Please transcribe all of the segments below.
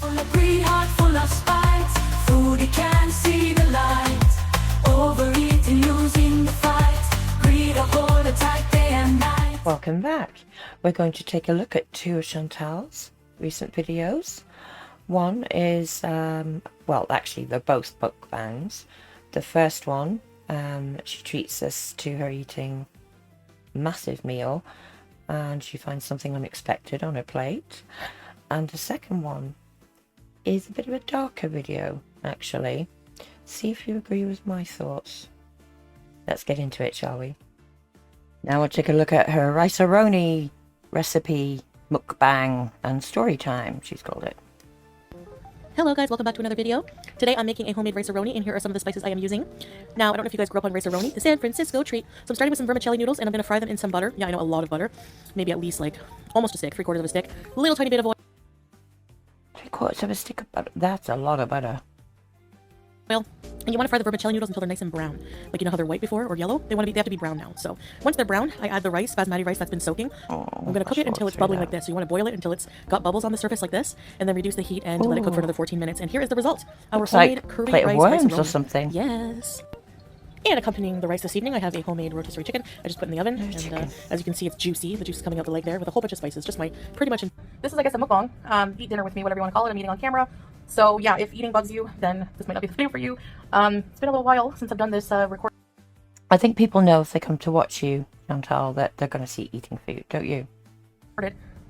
Full of greed, heart full of spite. Foodie can't see the light. Overeating, losing the fight. Greed a hold attack day and night. Welcome back. We're going to take a look at two of Chantal's recent videos. One is, well, actually they're both mukbangs. The first one, she treats us to her eating a massive meal and she finds something unexpected on her plate. And the second one is a bit of a darker video, actually. See if you agree with my thoughts. Let's get into it, shall we? Now we'll take a look at her rice-a-roni recipe, mukbang, and story time, she's called it. Hello guys, welcome back to another video. Today I'm making a homemade rice-a-roni and here are some of the spices I am using. Now, I don't know if you guys grew up on rice-a-roni, the San Francisco treat. So I'm starting with some vermicelli noodles and I'm going to fry them in some butter. Yeah, I know, a lot of butter. Maybe at least like almost a stick, 3/4 of a stick. A little tiny bit of oil. 3/4 of a stick of butter. That's a lot of butter. And you want to fry the vermicelli noodles until they're nice and brown. Like, you know how they're white before or yellow? They have to be brown now. So once they're brown, I add the rice, basmati rice that's been soaking. I'm going to cook it until it's bubbling like this. So you want to boil it until it's got bubbles on the surface like this, and then reduce the heat and let it cook for another 14 minutes. And here is the result. Our homemade curry plate rice of worms rice-a-roni. or something. Yes. And accompanying the rice this evening, I have a homemade rotisserie chicken. I just put in the oven, and as you can see, it's juicy. The juice is coming out the leg there with a whole bunch of spices. Just my pretty much. This is, I guess, a mukbang. Eat dinner with me, whatever you want to call it. I'm eating on camera. So yeah, if eating bugs you, then this might not be the video for you. It's been a little while since I've done this recording. I think people know if they come to watch you, Chantal, that they're going to see eating food, don't you?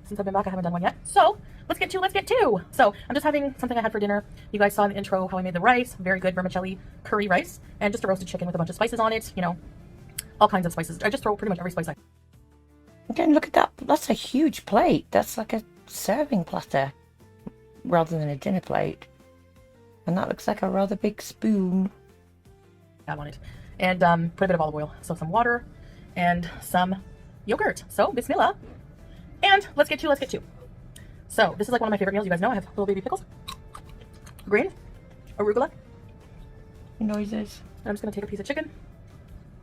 Since I've been back, I haven't done one yet. So let's get to. So I'm just having something I had for dinner. You guys saw in the intro how I made the rice. Very good vermicelli curry rice. And just a roasted chicken with a bunch of spices on it. You know, all kinds of spices. I just throw pretty much every spice I can. Again, look at that. That's a huge plate. That's like a serving platter rather than a dinner plate. And that looks like a rather big spoon. I want it. And put a bit of olive oil. So some water and some yogurt. So bismillah. And let's get to. So this is like one of my favorite meals. You guys know I have little baby pickles, green, arugula. Noises. And I'm just going to take a piece of chicken,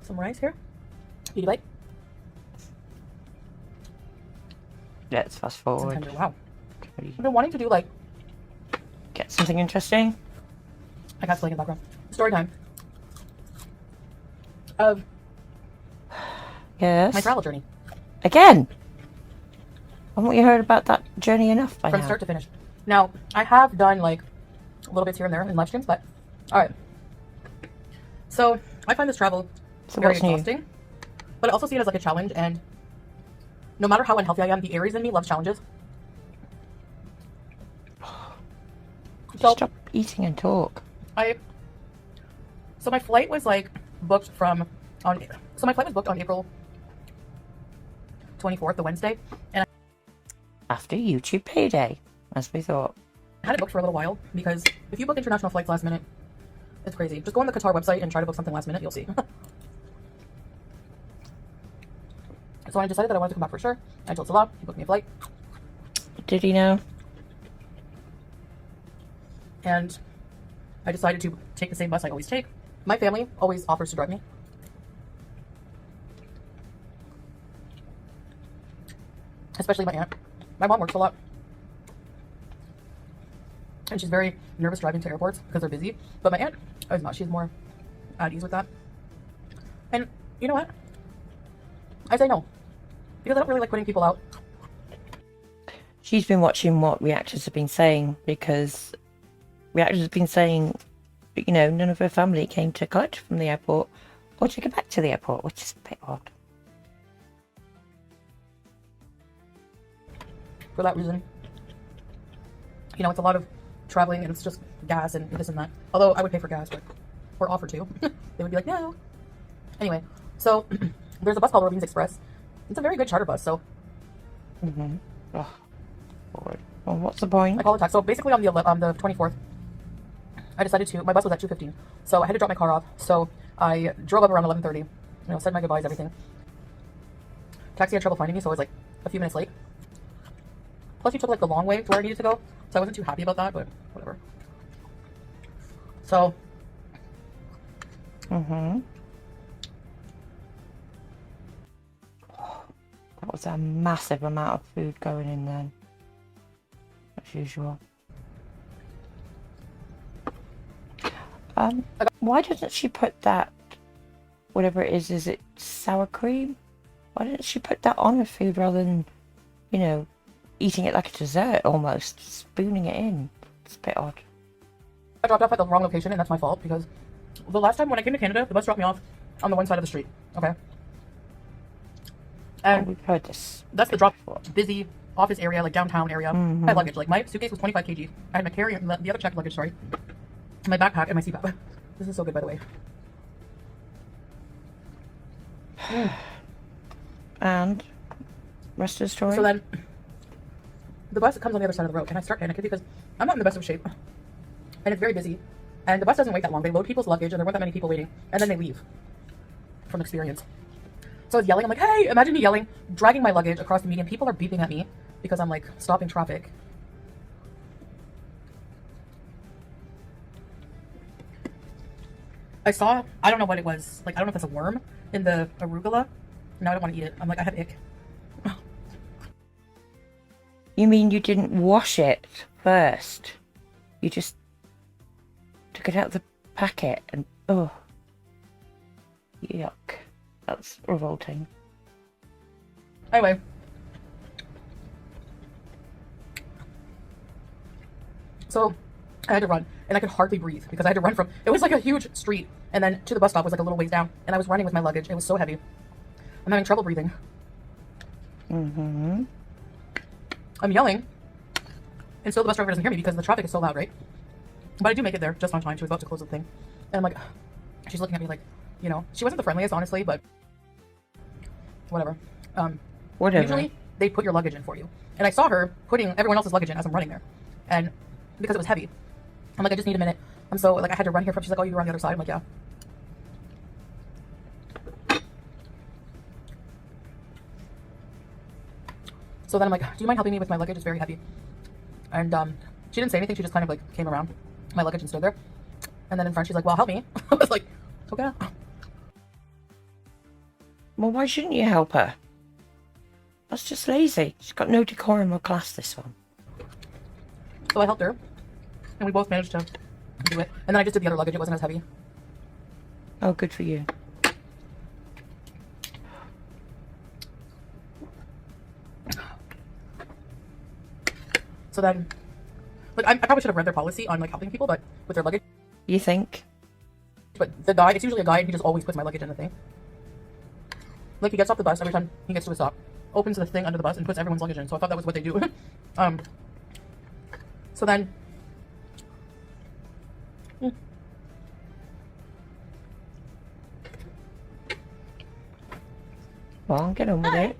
some rice here, beauty bite. Let's fast forward. Wow. I've been wanting to do like... Get something interesting. I got playing in the background. Story time. Of... Yes? My travel journey. Again? Haven't we heard about that journey enough by now? From start to finish. Now, I have done like little bits here and there in live streams, but alright. So, I find this travel very exhausting, but I also see it as like a challenge, and no matter how unhealthy I am, the Aries in me loves challenges. So, stop eating and talk. So my flight was like booked on April 24th, the Wednesday, and after YouTube payday, as we thought. I had it booked for a little while, because if you book international flights last minute, it's crazy. Just go on the Qatar website and try to book something last minute, you'll see. So I decided that I wanted to come back for sure. I told Salah, he booked me a flight. Did he know? And I decided to take the same bus I always take. My family always offers to drive me. Especially my aunt. My mom works a lot. And she's very nervous driving to airports because they're busy. But my aunt is not. She's more at ease with that. And you know what? I say no. Because I don't really like putting people out. She's been watching what reactors have been saying, because reactors have been saying, you know, none of her family came to collect her from the airport or take her back to the airport, which is a bit odd. For that reason. You know, it's a lot of traveling and it's just gas and this and that. Although I would pay for gas, but or offer to. They would be like, no. Anyway, so there's a bus called Robbins Express. It's a very good charter bus, so. Oh, Lord. Well, what's the point? I call it tax. So basically on the 24th, I decided to, my bus was at 2:15. So I had to drop my car off. So I drove up around 11:30, you know, said my goodbyes, everything. Taxi had trouble finding me, so I was like a few minutes late. Plus you took like the long way to where I needed to go. So I wasn't too happy about that, but whatever. So. That was a massive amount of food going in then, as usual. Why doesn't she put that, whatever it is it sour cream? Why didn't she put that on her food rather than, you know, eating it like a dessert almost, spooning it in? It's a bit odd. I dropped off at the wrong location, and that's my fault, because the last time when I came to Canada, the bus dropped me off on the one side of the street, okay? And we've heard this. That's the drop, busy office area, like downtown area. I had luggage, like my suitcase was 25 kg. I had my carry, the other checked luggage, sorry. My backpack and my CPAP. This is so good, by the way. And rest of the story? So then, the bus comes on the other side of the road, and I start panicking because I'm not in the best of shape. And it's very busy. And the bus doesn't wait that long. They load people's luggage, and there weren't that many people waiting. And then they leave. From experience. So I was yelling. I'm like, hey, imagine me yelling, dragging my luggage across the median. People are beeping at me because I'm like stopping traffic. I saw, I don't know what it was. Like, I don't know if it's a worm in the arugula. Now I don't want to eat it. I'm like, I have ick. You mean you didn't wash it first? You just took it out of the packet and, oh, yuck. That's revolting. Anyway. So, I had to run, and I could hardly breathe because I had to run from, it was like a huge street, and then to the bus stop was like a little ways down, and I was running with my luggage. It was so heavy. I'm having trouble breathing. I'm yelling, and still the bus driver doesn't hear me because the traffic is so loud, right? But I do make it there just on time. She was about to close the thing, and I'm like, she's looking at me like, you know, she wasn't the friendliest, honestly, but whatever. Whatever. Usually they put your luggage in for you, and I saw her putting everyone else's luggage in as I'm running there, and because it was heavy, I'm like, I just need a minute. I'm so like, I had to run here from. She's like, oh, you were on the other side. I'm like, yeah. So then I'm like, do you mind helping me with my luggage? It's very heavy. And she didn't say anything. She just kind of like came around my luggage and stood there. And then in front, she's like, well, help me. I was like, okay. Well, why shouldn't you help her? That's just lazy. She's got no decorum or class, this one. So I helped her. And we both managed to do it. And then I just did the other luggage. It wasn't as heavy. Oh, good for you. So then, like, I probably should have read their policy on like helping people, but with their luggage. You think? But the guy, it's usually a guy, and he just always puts my luggage in the thing. Like, he gets off the bus every time he gets to a stop, opens the thing under the bus, and puts everyone's luggage in. So I thought that was what they do. So then, Well, get on with it.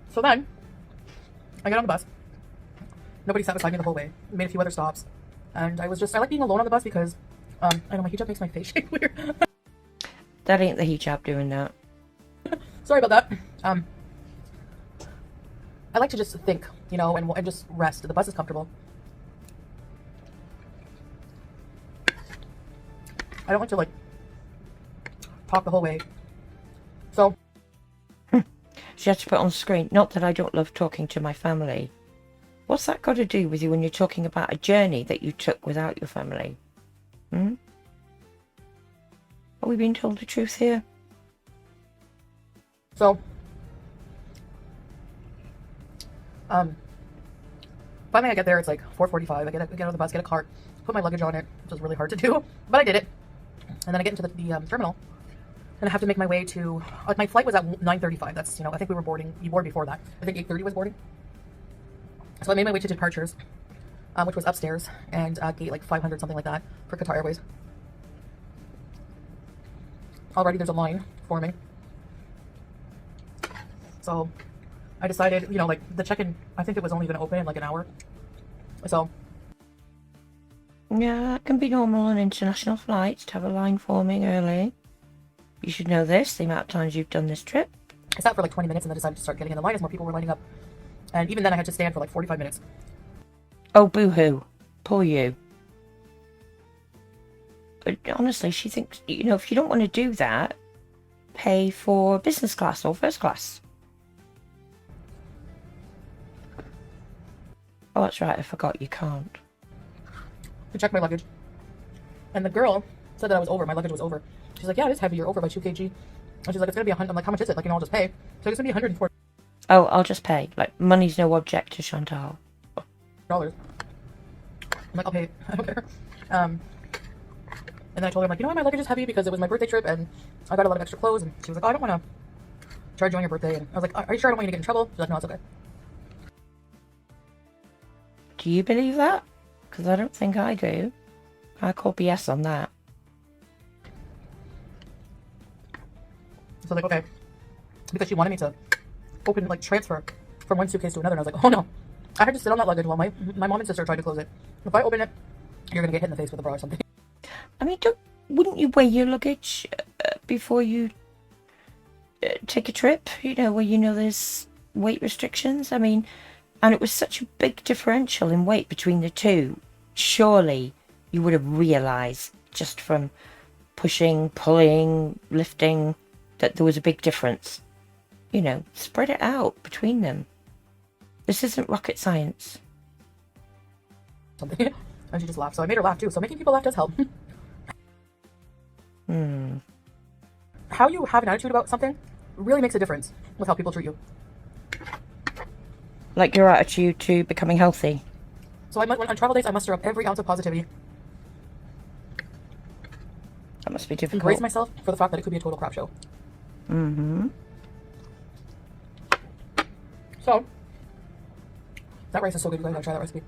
So then, I get on the bus. Nobody sat beside me the whole way. We made a few other stops. And I like being alone on the bus because, I know my hijab makes my face shake weird. That ain't the hijab doing that. Sorry about that. I like to just think, you know, and just rest. The bus is comfortable. I don't like to, like, talk the whole way. So, She had to put on screen. Not that I don't love talking to my family. What's that got to do with you when you're talking about a journey that you took without your family? Are we being told the truth here? So, finally I get there, it's like 4:45. I get on the bus, get a cart, put my luggage on it, which was really hard to do, but I did it. And then I get into the terminal, and I have to make my way to, my flight was at 9:35. That's, you know, I think you board before that. I think 8:30 was boarding. So I made my way to departures, which was upstairs, and gate like 500, something like that, for Qatar Airways. Already there's a line forming. So I decided, you know, like the check-in, I think it was only going to open in like an hour. So. Yeah, that can be normal on international flights to have a line forming early. You should know this, the amount of times you've done this trip. I sat for like 20 minutes and then decided to start getting in the line as more people were lining up. And even then I had to stand for like 45 minutes. Oh, boo-hoo. Poor you. But honestly, she thinks, you know, if you don't want to do that, pay for business class or first class. Oh, that's right, I forgot you can't. To check my luggage. And the girl said that I was over. My luggage was over. She's like, yeah, it is heavy. You're over by 2 kg. And she's like, it's going to be 100. I'm like, how much is it? Like, I'll just pay. So it's going to be 140. Oh, I'll just pay. Like, money's no object to Chantal. $. I'm like, I'll pay. I don't care. And then I told her, I'm like, you know why my luggage is heavy? Because it was my birthday trip and I got a lot of extra clothes. And she was like, oh, I don't want to charge you on your birthday. And I was like, are you sure I don't want you to get in trouble? She's like, no, it's okay. Do you believe that? Because I don't think I do. I call BS on that. So like, okay. Because she wanted me to open, like, transfer from one suitcase to another. And I was like, oh no. I had to sit on that luggage while my mom and sister tried to close it. If I open it, you're going to get hit in the face with a bra or something. I mean, wouldn't you weigh your luggage before you take a trip? You know, where you know there's weight restrictions? I mean, and it was such a big differential in weight between the two. Surely you would have realised just from pushing, pulling, lifting that there was a big difference. You know, spread it out between them. This isn't rocket science. Something. And she just laughed. So I made her laugh too. So making people laugh does help. How you have an attitude about something really makes a difference with how people treat you. Like your attitude to becoming healthy. So on travel days, I muster up every ounce of positivity. That must be difficult. Embrace myself for the fact that it could be a total crap show. So that rice is so good. You guys gotta try that recipe.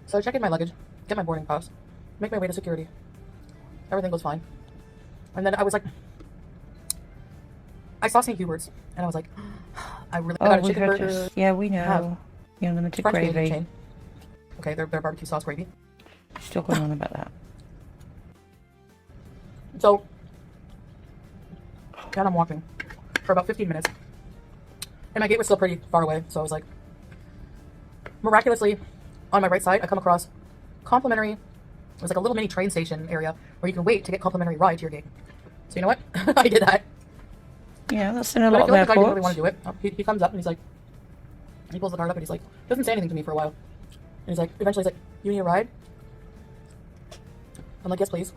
So I check in my luggage, get my boarding pass, make my way to security. Everything goes fine. And then I was like, I saw St. Hubert's, and I was like, I got a chicken burger. Yeah, we know. You know, limited French gravy. chain. Okay, their barbecue sauce gravy. Still going on about that. So, and I'm walking for about 15 minutes. And my gate was still pretty far away, so I was like, miraculously, on my right side, I come across complimentary, it was like a little mini train station area where you can wait to get complimentary ride to your gate. So you know what? I did that. Yeah, that's in a But lot I feel of like the guy didn't really airports. want to do it. He comes up and he's like, he pulls the card up and he's like, doesn't say anything to me for a while. And he's like, eventually he's like, you need a ride? I'm like, yes, please.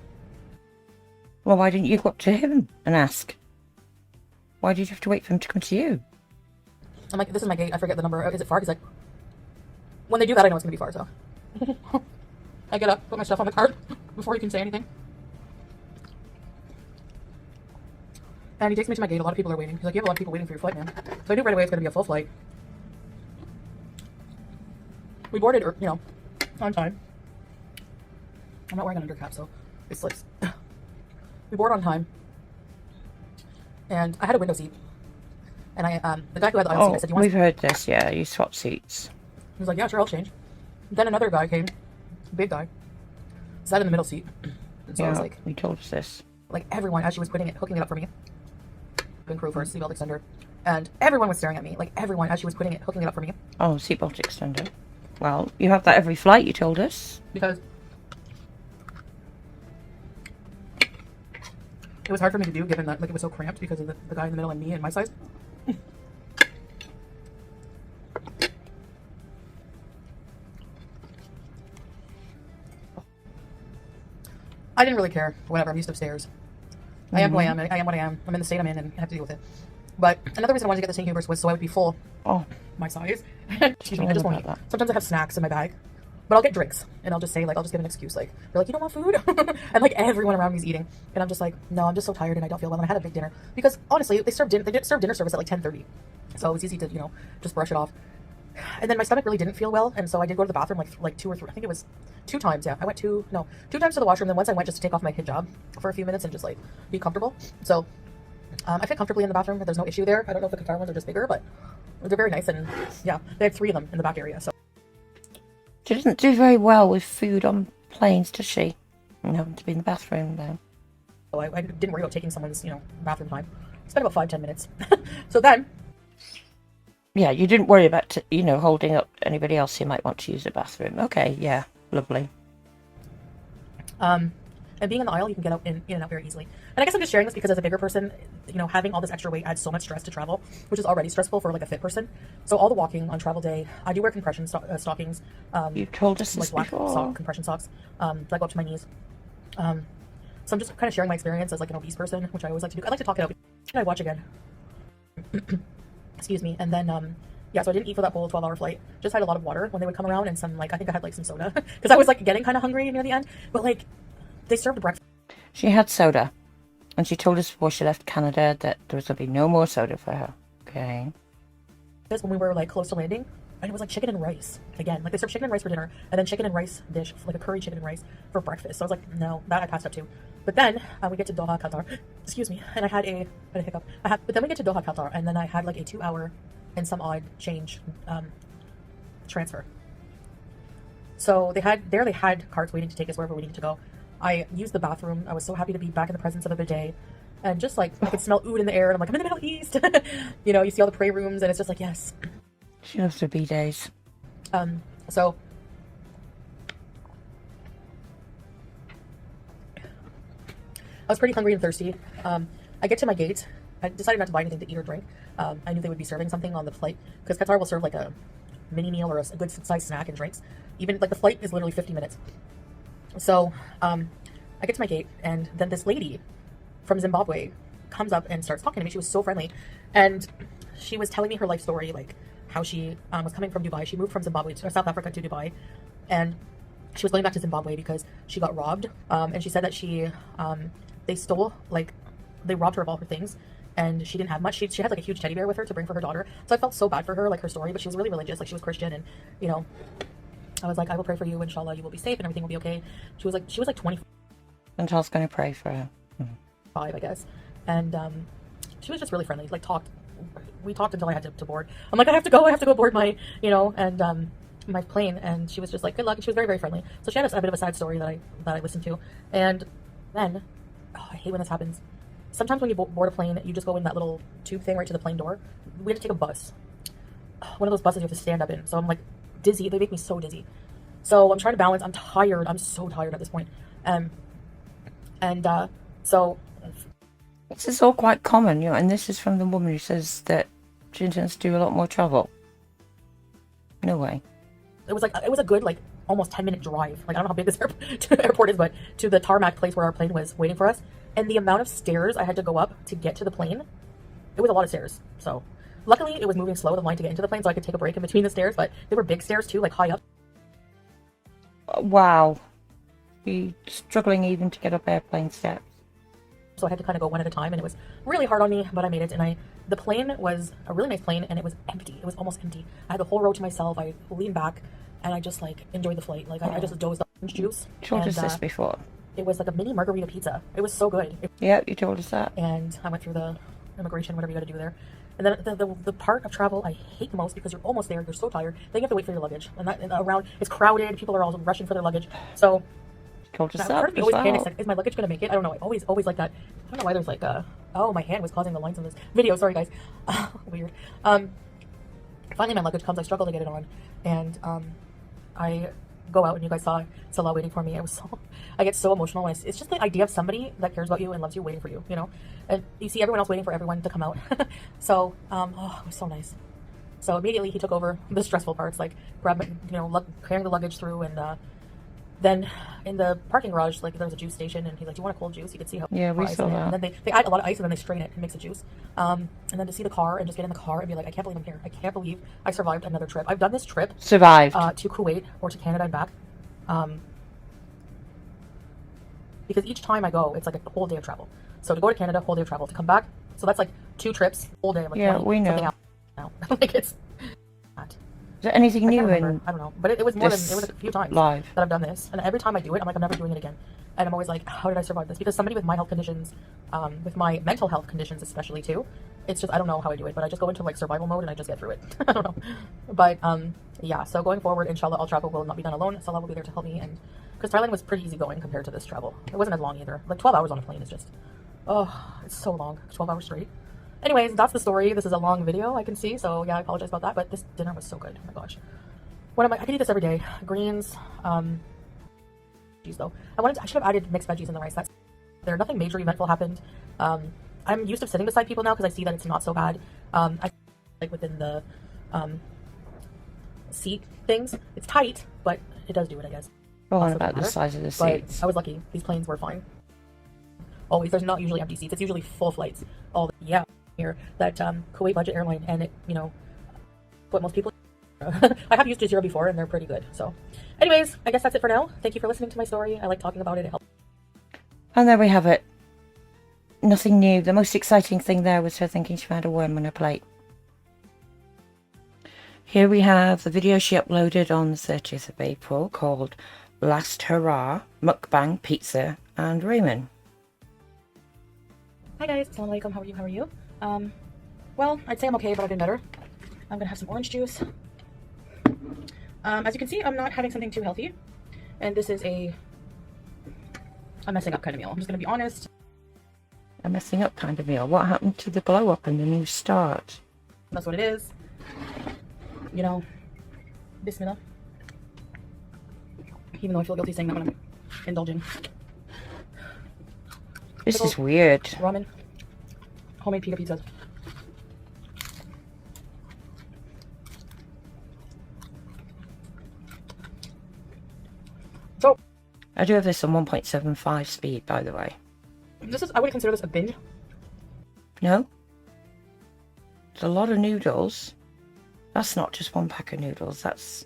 Well, why didn't you go up to him and ask? Why did you have to wait for him to come to you? I'm like, this is my gate. I forget the number. Is it far? He's like, when they do that, I know it's going to be far, so. I get up, put my stuff on the cart before he can say anything. And he takes me to my gate. A lot of people are waiting. He's like, you have a lot of people waiting for your flight, man. So I knew right away it's going to be a full flight. We boarded, you know, on time. I'm not wearing an undercap, so it slips. We board on time. And I had a window seat. And the guy who had the aisle seat, I said, you want we've heard this, yeah. You swap seats. He was like, yeah, sure, I'll change. Then another guy came, big guy, sat in the middle seat. And so I was like, you told us this. Like everyone, as she was hooking it up for me, crew for a seatbelt extender, and everyone was staring at me. Like everyone, as she was hooking it up for me. Oh, seatbelt extender. Well, you have that every flight, you told us. Because it was hard for me to do, given that like it was so cramped because of the guy in the middle and me and my size. I didn't really care. Whatever, I'm used to stairs. I am who I am. I am what I am. I'm in the state I'm in, and I have to deal with it. But another reason I wanted to get the St. Hubert's was so I would be full. Oh, my size. Excuse me. I just won't eat. Sometimes I have snacks in my bag, but I'll get drinks, and I'll just say like I'll just give an excuse like they're like, you don't want food, and like everyone around me is eating, and I'm just like, no, I'm just so tired and I don't feel well, and I had a big dinner because honestly they served dinner service at like 10:30, so it was easy to just brush it off. And then my stomach really didn't feel well, and so I did go to the bathroom like 2 or 3. I think it was 2 times. Yeah, I went 2 times to the washroom. Then once I went just to take off my hijab for a few minutes and just like be comfortable. So I fit comfortably in the bathroom. There's no issue there. I don't know if the Qatar ones are just bigger, but they're very nice. And yeah, they had 3 of them in the back area. So she doesn't do very well with food on planes, does she? Having to be in the bathroom though. So I didn't worry about taking someone's bathroom time. Spent about 5-10 minutes. So then. Yeah, you didn't worry about, holding up anybody else who might want to use the bathroom. Okay, yeah, lovely. And being in the aisle, you can get out in and out very easily. And I guess I'm just sharing this because as a bigger person, you know, having all this extra weight adds so much stress to travel, which is already stressful for like a fit person. So all the walking on travel day, I do wear compression stockings. You told us this like black before. compression socks that go up to my knees. So I'm just kind of sharing my experience as like an obese person, which I always like to do. I like to talk it out. Can I watch again? Excuse me. And then yeah, so I didn't eat for that whole 12-hour flight. Just had a lot of water when they would come around, and some, like, I think I had like some soda because I was like getting kind of hungry near the end. But like, they served breakfast. She had soda, and she told us before she left Canada that there was going to be no more soda for her. Okay. This when we were like close to landing, and it was like chicken and rice again. Like they served chicken and rice for dinner, and then chicken and rice dish, like a curry chicken and rice for breakfast. So I was like, no, that I passed up too. But then we get to Doha, Qatar. Excuse me, and I had a hiccup. But then we get to Doha, Qatar, and then I had like a 2-hour and some odd change transfer. So they had carts waiting to take us wherever we needed to go. I used the bathroom. I was so happy to be back in the presence of a bidet, and just like I could smell oud in the air, and I'm like, I'm in the Middle East. You know, you see all the prayer rooms, and it's just like, yes. She loves her bidets. So I was pretty hungry and thirsty. I get to my gate. I decided not to buy anything to eat or drink. I knew they would be serving something on the flight because Qatar will serve like a mini meal or a good sized snack and drinks. Even like the flight is literally 50 minutes. So I get to my gate, and then this lady from Zimbabwe comes up and starts talking to me. She was so friendly, and she was telling me her life story, like how she was coming from Dubai. She moved from Zimbabwe to South Africa to Dubai, and she was going back to Zimbabwe because she got robbed. And she said that they robbed her of all her things, and she didn't have much. She had like a huge teddy bear with her to bring for her daughter. So I felt so bad for her, like her story, but she was really religious, like she was Christian, and you know, I was like, I will pray for you, inshallah, you will be safe and everything will be okay. She was like 25. Chantal's going to pray for her. I guess. And she was just really friendly. Like we talked until I had to board. I'm like, I have to go board my, you know, and my plane. And she was just like, good luck. And she was very, very friendly. So she had a bit of a sad story that I listened to. And then, I hate when this happens. Sometimes when you board a plane, you just go in that little tube thing right to the plane door. We had to take a bus. One of those buses you have to stand up in. So I'm like dizzy. They make me so dizzy. So I'm trying to balance. I'm tired. I'm so tired at this point. So this is all quite common, you know, and this is from the woman who says that she intends to do a lot more travel. No way. it was a good like almost 10-minute drive. Like I don't know how big this airport is, but to the tarmac place where our plane was waiting for us. And the amount of stairs I had to go up to get to the plane, it was a lot of stairs. So luckily it was moving slow, the line to get into the plane, so I could take a break in between the stairs, but they were big stairs too, like high up. Wow. You're struggling even to get up airplane steps. So I had to kind of go one at a time, and it was really hard on me, but I made it. And the plane was a really nice plane, and it was empty. It was almost empty. I had the whole row to myself. I leaned back, and I just like enjoyed the flight. Like I just dozed off orange juice. You told us this before. It was like a mini margarita pizza. It was so good. Yeah, you told us that. And I went through the immigration, whatever you got to do there. And then the part of travel I hate the most, because you're almost there, you're so tired, then you have to wait for your luggage. And around, it's crowded, people are all rushing for their luggage. So told us part of me always well. panics, like, is my luggage going to make it? I don't know. I always like that. I don't know why there's like oh, my hand was causing the lines on this video. Sorry, guys. Weird. Finally, my luggage comes. I struggle to get it on. And I go out, and you guys saw Salah waiting for me. I get so emotional. It's just the idea of somebody that cares about you and loves you waiting for you, you know? And you see everyone else waiting for everyone to come out. So, it was so nice. So immediately he took over the stressful parts, like carrying the luggage through, and then in the parking garage, like there was a juice station, and he's like, do you want a cold juice? You could see how we saw that. And then they add a lot of ice, and then they strain it and mix a juice. And then to see the car and just get in the car and be like, I can't believe I'm here. I can't believe I survived another trip. I've done this trip. Survived. To Kuwait or to Canada and back. Because each time I go, it's like a whole day of travel. So to go to Canada, whole day of travel. To come back, so that's like 2 trips, whole day. Like yeah, 20, we know. Now. Like it's not. Is there anything new in? I don't know, but it was more than, it was a few times live that I've done this, and every time I do it, I'm like, I'm never doing it again. And I'm always like, how did I survive this? Because somebody with my health conditions, with my mental health conditions especially too, it's just, I don't know how I do it, but I just go into like survival mode and I just get through it. I don't know, but yeah. So going forward, inshallah, all travel will not be done alone. Salah will be there to help me, and because Thailand was pretty easy going compared to this travel. It wasn't as long either. Like 12 hours on a plane is just, it's so long. 12 hours straight. Anyways, that's the story. This is a long video, I can see, so yeah, I apologize about that, but this dinner was so good. Oh my gosh. I could eat this every day. Greens, though. I should have added mixed veggies in the rice. That's there. Nothing major eventful happened. I'm used to sitting beside people now because I see that it's not so bad. I like within the seat things. It's tight, but it does do it, I guess. Go on about the size of the seats. I was lucky. These planes were fine. Always. There's not usually empty seats. It's usually full flights. Yeah, here that Kuwait budget airline, and it, you know, what most people. I have used Jazeera before, and they're pretty good. So, anyways, I guess that's it for now. Thank you for listening to my story. I like talking about it. It helps. And there we have it. Nothing new. The most exciting thing there was her thinking she found a worm on her plate. Here we have the video she uploaded on the 30th of April called Last Hurrah, Mukbang, Pizza and Ramen. Hi guys, assalamu alaikum. How are you? Well, I'd say I'm okay, but I've been better. I'm gonna have some orange juice. As you can see, I'm not having something too healthy, and this is a messing up kind of meal. I'm just gonna be honest. A messing up kind of meal. What happened to the glow up and the new start? That's what it is. You know, bismillah. Even though I feel guilty saying that when I'm indulging. This is weird. Ramen. Homemade pita pizzas. So, I do have this on 1.75 speed, by the way. I wouldn't consider this a binge. No? It's a lot of noodles. That's not just one pack of noodles. That's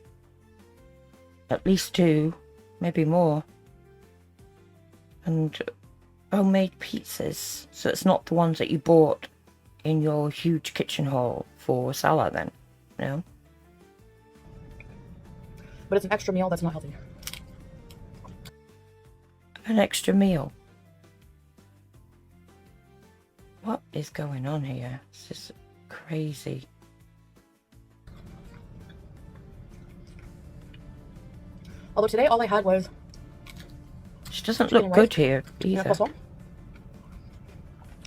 at least 2, maybe more. And homemade pizzas. So it's not the ones that you bought in your huge kitchen haul for Salah then, no? But it's an extra meal that's not healthy. An extra meal. What is going on here? It's just crazy. Although today all I had was... She doesn't look good here either.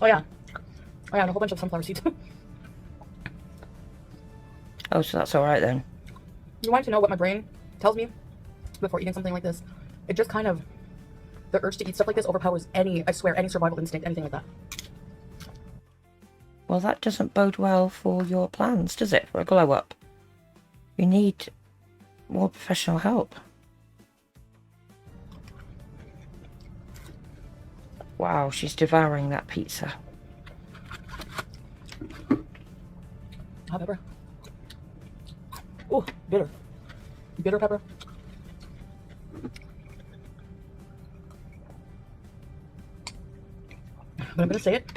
Oh yeah, and a whole bunch of sunflower seeds. Oh, so that's alright then. You want to know what my brain tells me before eating something like this? It just kind of... The urge to eat stuff like this overpowers any survival instinct, anything like that. Well, that doesn't bode well for your plans, does it? For a glow up. You need more professional help. Wow, she's devouring that pizza. Hot pepper. Oh, bitter. Bitter pepper. But I'm going to say it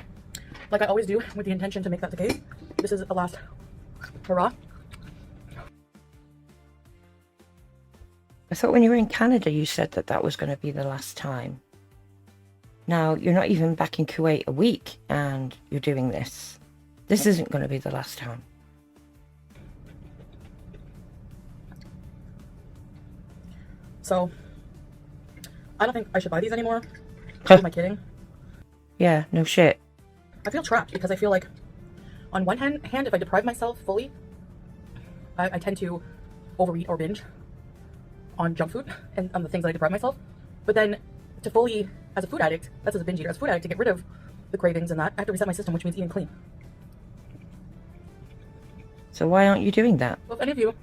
like I always do, with the intention to make that the case. This is a last hurrah. I thought when you were in Canada you said that that was going to be the last time. Now, you're not even back in Kuwait a week and you're doing this. This isn't going to be the last time. So, I don't think I should buy these anymore. Who am I kidding? Yeah, no shit. I feel trapped because I feel like, on one hand, if I deprive myself fully, I tend to overeat or binge on junk food and on the things that I deprive myself. But then, to fully, as a food addict, that's as a binge eater, as a food addict, to get rid of the cravings and that, I have to reset my system, which means eating clean. So why aren't you doing that? Well, if any of you...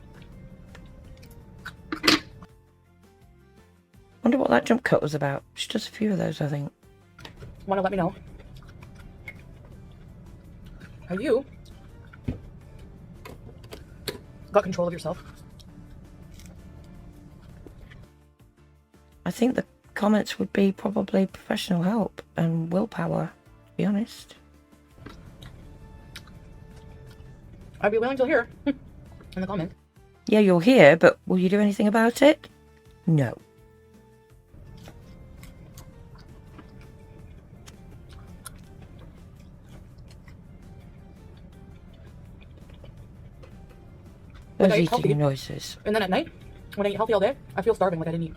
Wonder what that jump cut was about. She does a few of those, I think. Want to let me know how you got control of yourself. I think the comments would be probably professional help and willpower, to be honest. I'd be willing to hear in the comment. Yeah, you're here, but will you do anything about it? No. Those eating noises. And then at night, when I eat healthy all day, I feel starving like I didn't eat.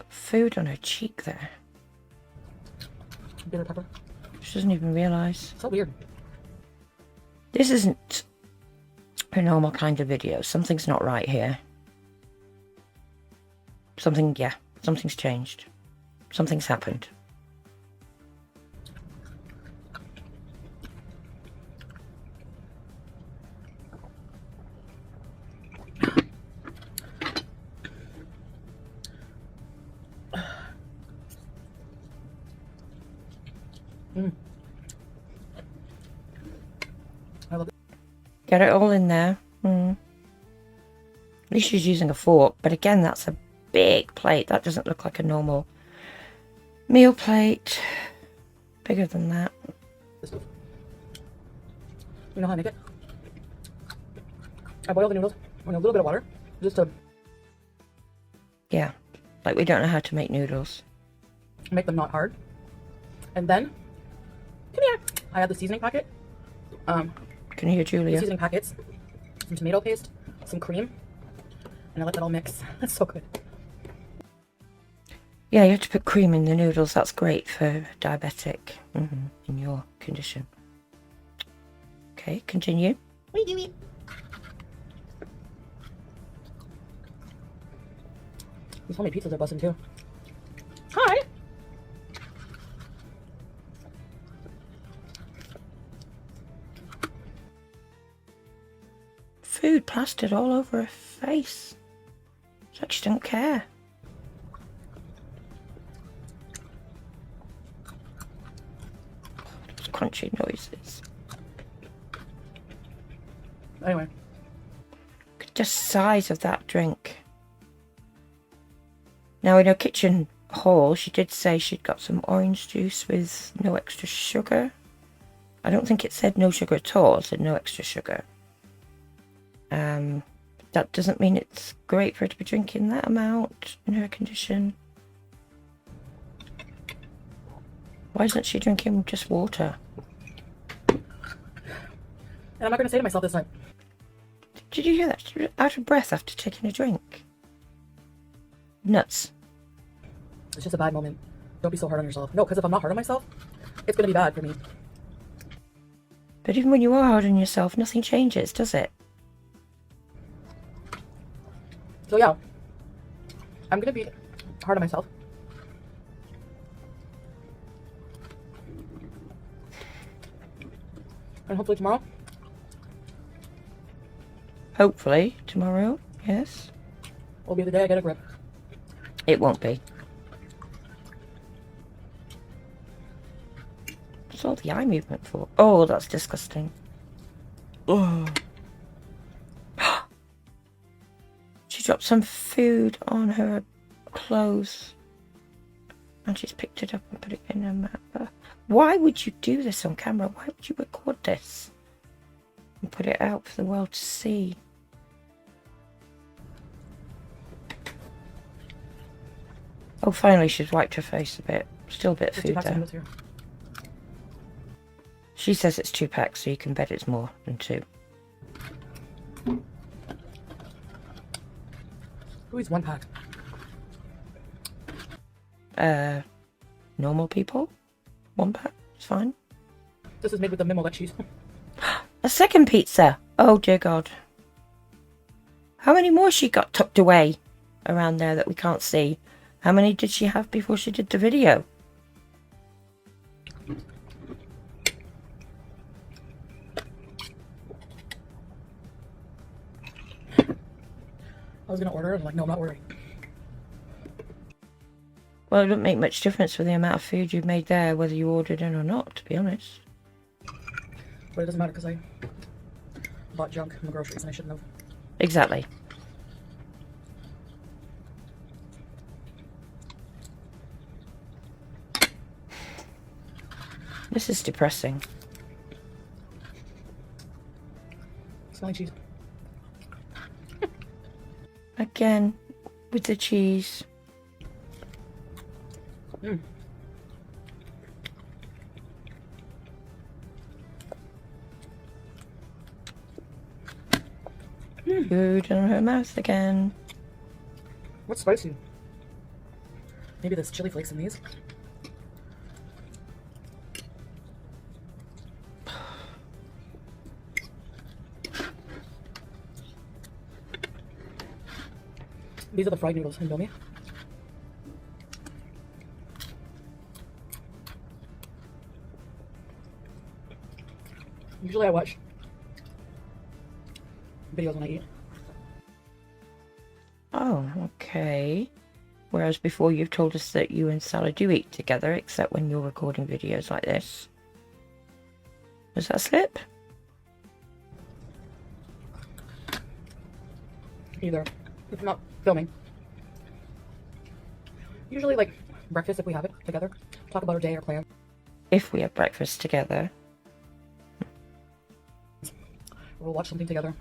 Food on her cheek there. Bitter pepper. She doesn't even realise. So weird. This isn't a normal kind of video. Something's not right here. something's changed. Something's happened. I love it. Get it all in there. At least she's using a fork, but again, that's a big plate. That doesn't look like a normal meal plate. Bigger than that. You know how I make it? I boil the noodles in a little bit of water, just to Yeah, like we don't know how to make noodles. make them not hard. And then, come here. I add the seasoning packet. Can you hear Julia? Seasoning packets, some tomato paste, some cream, and I let that all mix. That's so good. Yeah, you have to put cream in the noodles. That's great for diabetic in your condition. Okay, continue. What are you doing? These homemade pizzas are busting too. Hi. Food plastered all over her face. It's like she don't care. Those crunchy noises. Anyway. Just size of that drink. Now in her kitchen haul, she did say she'd got some orange juice with no extra sugar. I don't think it said no sugar at all. It said no extra sugar. That doesn't mean it's great for her to be drinking that amount in her condition. Why isn't she drinking just water? And I'm not going to say to myself this time. Did you hear that? She was out of breath after taking a drink. Nuts. It's just a bad moment. Don't be so hard on yourself. No, because if I'm not hard on myself, it's going to be bad for me. But even when you are hard on yourself, nothing changes, does it? So yeah, I'm going to be hard on myself. And hopefully tomorrow. Hopefully tomorrow, yes. Will be the day I get a grip. It won't be. What's all the eye movement for? Oh, that's disgusting. Oh. She dropped some food on her clothes. And she's picked it up and put it in her map. Why would you do this on camera? Why would you record this? And put it out for the world to see? Oh, finally she's wiped her face a bit. Still a bit of food there. Here. She says it's 2 packs, so you can bet it's more than 2. Who eats 1 pack? Normal people? 1 pack, it's fine. This is made with the mimola cheese. A second pizza! Oh dear God. How many more she got tucked away around there that we can't see? How many did she have before she did the video? I was going to order and I'm like, no, I'm not ordering. Well, it wouldn't make much difference for the amount of food you made there, whether you ordered in or not, to be honest. But it doesn't matter because I bought junk in the groceries and I shouldn't have. Exactly. This is depressing. Smelly cheese. Again, with the cheese. Mm. Food in her mouth again. What's spicy? Maybe there's chili flakes in these. These are the fried noodles, Indomie. Usually I watch videos when I eat. Oh, okay. Whereas before you've told us that you and Sally do eat together, except when you're recording videos like this. Was that a slip? Either. If I'm not filming. Usually like breakfast if we have it together. Talk about our day or plan. If we have breakfast together. We'll watch something together.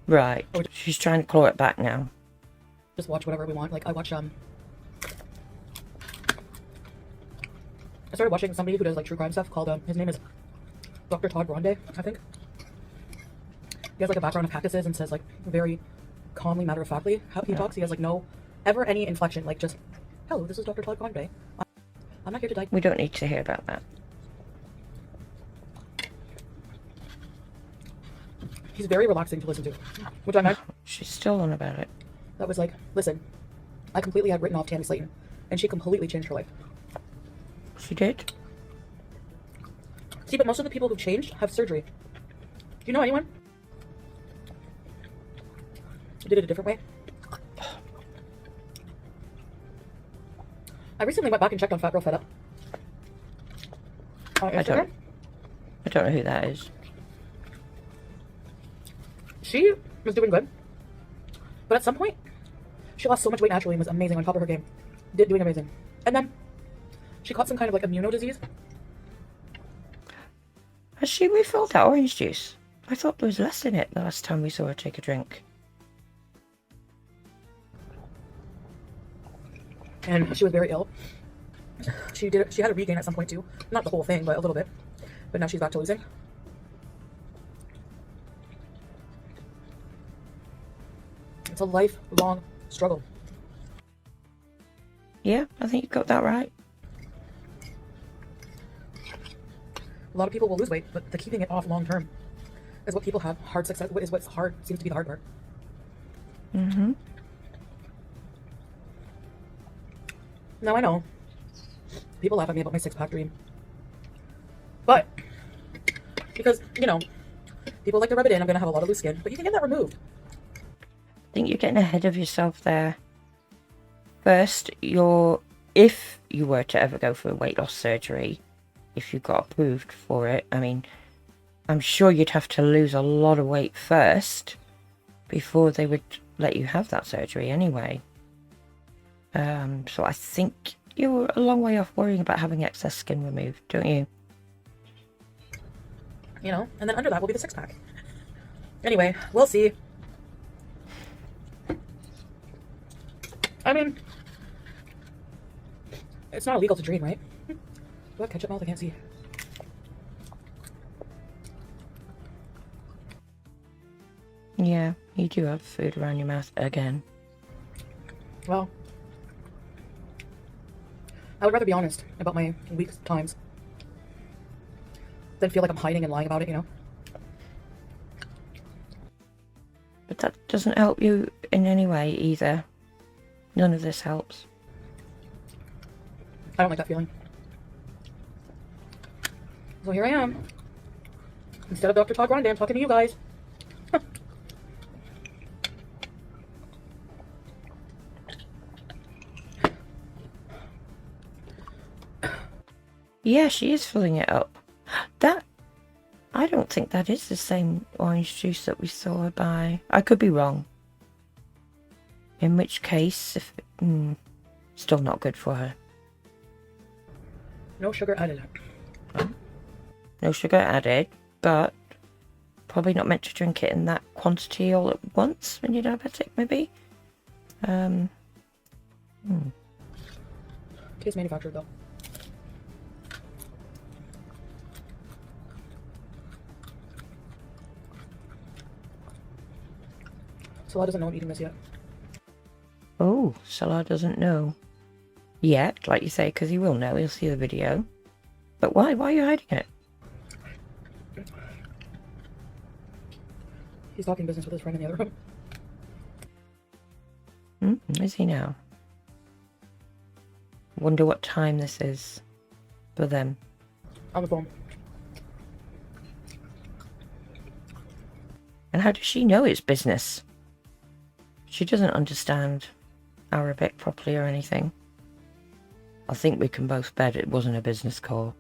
Right. She's trying to claw it back now. Just watch whatever we want. Like I watch I started watching somebody who does like true crime stuff called his name is Dr. Todd Grande, I think. He has like a background of cactuses and says like very calmly, matter of factly how he talks. He has like no ever any inflection, like just hello, this is Dr. Todd Grande. I'm not here to die. We don't need to hear about that. He's very relaxing to listen to. Which I'm She's still on about it. that was like, listen, I completely had written off Tammy Slayton and she completely changed her life. She did? See, but most of the people who've changed have surgery. Do you know anyone who did it a different way? I recently went back and checked on Fat Girl Fed Up on Instagram. I don't know who that is. She was doing good, but at some point, she lost so much weight naturally and was amazing on top of her game. Doing amazing. And then she caught some kind of like immuno disease. Has she refilled that orange juice? I thought there was less in it the last time we saw her take a drink. And she was very ill. She had a regain at some point too. Not the whole thing, but a little bit. But now she's back to losing. It's a lifelong struggle. Yeah, I think you got that right. A lot of people will lose weight, but the keeping it off long term is what people have hard success. Is what's hard seems to be the hard part. Mm-hmm. Now I know people laugh at me about my 6-pack dream, but because you know people like to rub it in, I'm gonna have a lot of loose skin. But you can get that removed. I think you're getting ahead of yourself there. First, if you were to ever go for a weight loss surgery, if you got approved for it, I mean, I'm sure you'd have to lose a lot of weight first before they would let you have that surgery anyway. So I think you're a long way off worrying about having excess skin removed, don't you? You know, and then under that will be the 6-pack. Anyway, we'll see. I mean, it's not illegal to dream, right? Do I have ketchup mouth? I can't see. Yeah, you do have food around your mouth again. Well, I would rather be honest about my weak times than feel like I'm hiding and lying about it, you know? But that doesn't help you in any way either. None of this helps. I don't like that feeling. So here I am. Instead of Dr. Todd Grande, I'm talking to you guys. Yeah, she is filling it up. I don't think that is the same orange juice that we saw her buy. I could be wrong. In which case, still not good for her. No sugar added. No sugar added, but probably not meant to drink it in that quantity all at once when you're diabetic, maybe. Tastes manufactured though. Salah doesn't know I'm eating this yet. Oh, Salah doesn't know yet, like you say, because he will know. He'll see the video. But why? Why are you hiding it? He's talking business with his friend in the other room. Is he now? Wonder what time this is for them. On the phone. And how does she know it's business? She doesn't understand Arabic properly or anything. I think we can both bet it wasn't a business call.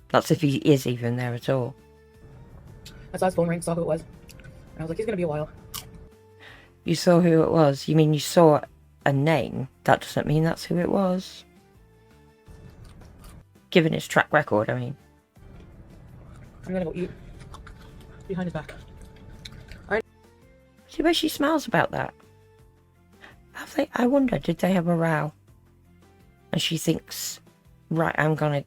That's if he is even there at all. I saw his phone ring, saw who it was. And I was like, he's gonna be a while. You saw who it was? You mean you saw a name? That doesn't mean that's who it was. Given his track record, I mean. I'm gonna go eat behind his back. See where she smiles about that? Have they? I wonder, did they have a row? And she thinks, right, I'm gonna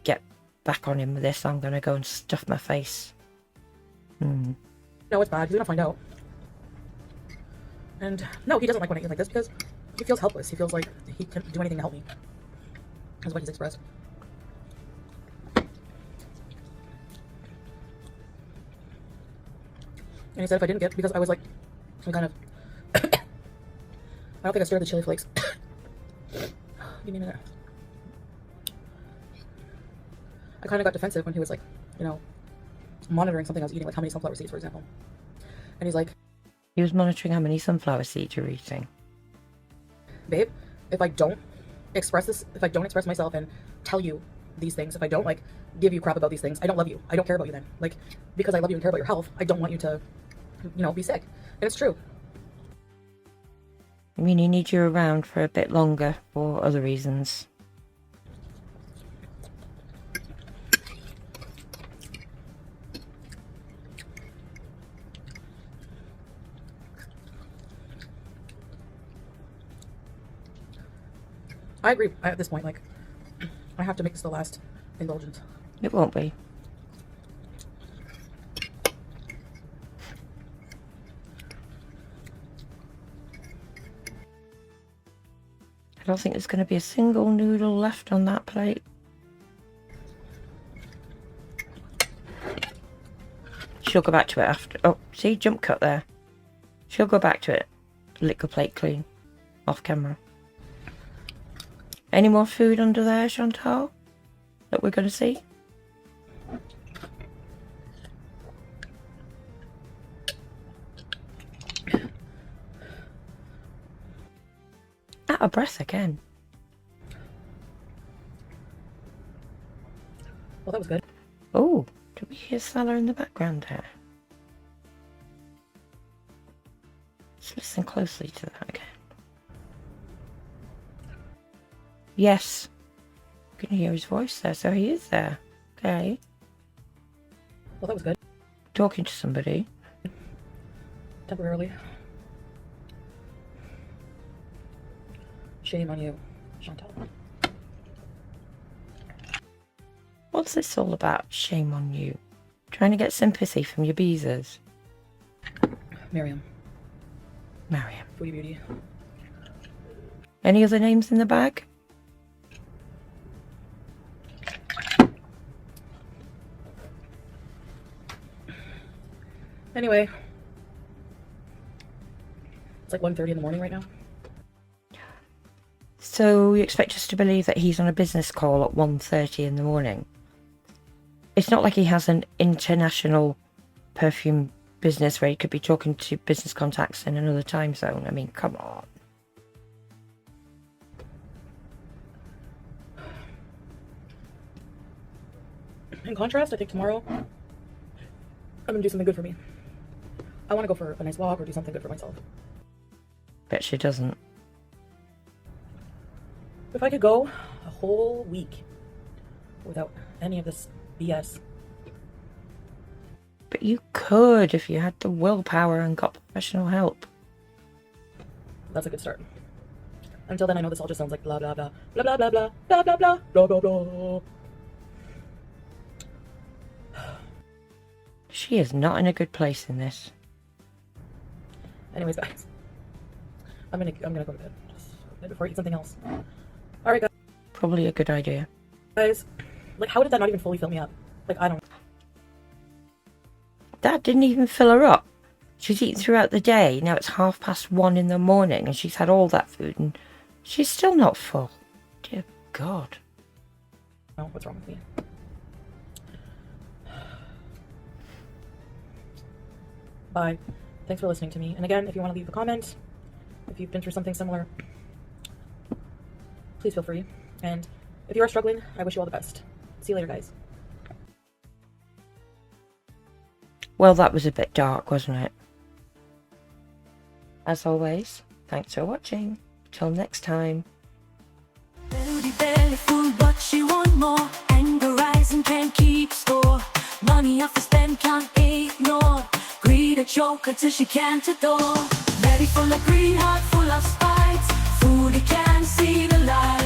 get back on him with this. I'm gonna go and stuff my face. No, it's bad. He's gonna find out. And no, he doesn't like when I eat like this because he feels helpless. He feels like he can't do anything to help me. That's what he's expressed. And he said if I didn't get, because I was like, some kind of, I don't think I stirred the chili flakes. Give me a minute. I kind of got defensive when he was like, you know, monitoring something I was eating, like how many sunflower seeds, for example. And he's like, He was monitoring how many sunflower seeds you're eating. babe, if I don't express this, if I don't express myself and tell you these things, if I don't like give you crap about these things, I don't love you. I don't care about you then. Like, because I love you and care about your health, I don't want you to, you know, be sick. And it's true. I mean, he needs you around for a bit longer for other reasons. I agree. At this point, like, I have to make this the last indulgence. It won't be. I don't think there's going to be a single noodle left on that plate. She'll go back to it after. Oh, see, jump cut there. She'll go back to it. Lick the plate clean. Off camera. Any more food under there, Chantal? That we're going to see? Out of breath again. Well, that was good. Oh, do we hear Salah in the background there? Let's listen closely to that again. Yes. You can hear his voice there, so he is there. Okay. Well, that was good. Talking to somebody. Temporarily. Shame on you, Chantal. What's this all about? Shame on you. Trying to get sympathy from your beezers. Miriam. Mariam. Foodie Beauty. Any other names in the bag? Anyway. It's like 1:30 in the morning right now. So you expect us to believe that he's on a business call at 1:30 in the morning? It's not like he has an international perfume business where he could be talking to business contacts in another time zone. I mean, come on. In contrast, I think tomorrow I'm gonna do something good for me. I want to go for a nice walk or do something good for myself. Bet she doesn't. If I could go a whole week without any of this BS. But you could if you had the willpower and got professional help. That's a good start. Until then, I know this all just sounds like blah blah blah blah blah blah blah blah blah blah blah blah blah. She is not in a good place in this. Anyways, guys, I'm gonna go to bed just before I eat something else. All right, Probably a good idea. guys. Like, how did that not even fully fill me up? Like, I don't. That didn't even fill her up. She's eaten throughout the day. Now it's 1:30 in the morning and she's had all that food and she's still not full. Dear God. know what's wrong with me. Bye. Thanks for listening to me. And again, if you want to leave a comment, if you've been through something similar, please feel free. And if you are struggling, I wish you all the best. See you later, guys. Well, that was a bit dark, wasn't it? As always, thanks for watching. Till next time. Belly belly full, but she want more. Anger rising, can't keep score. Money off to spend, can't ignore. Greed a joker till she can't adore. Belly full of greed, heart full of spite. Foodie can't see the light.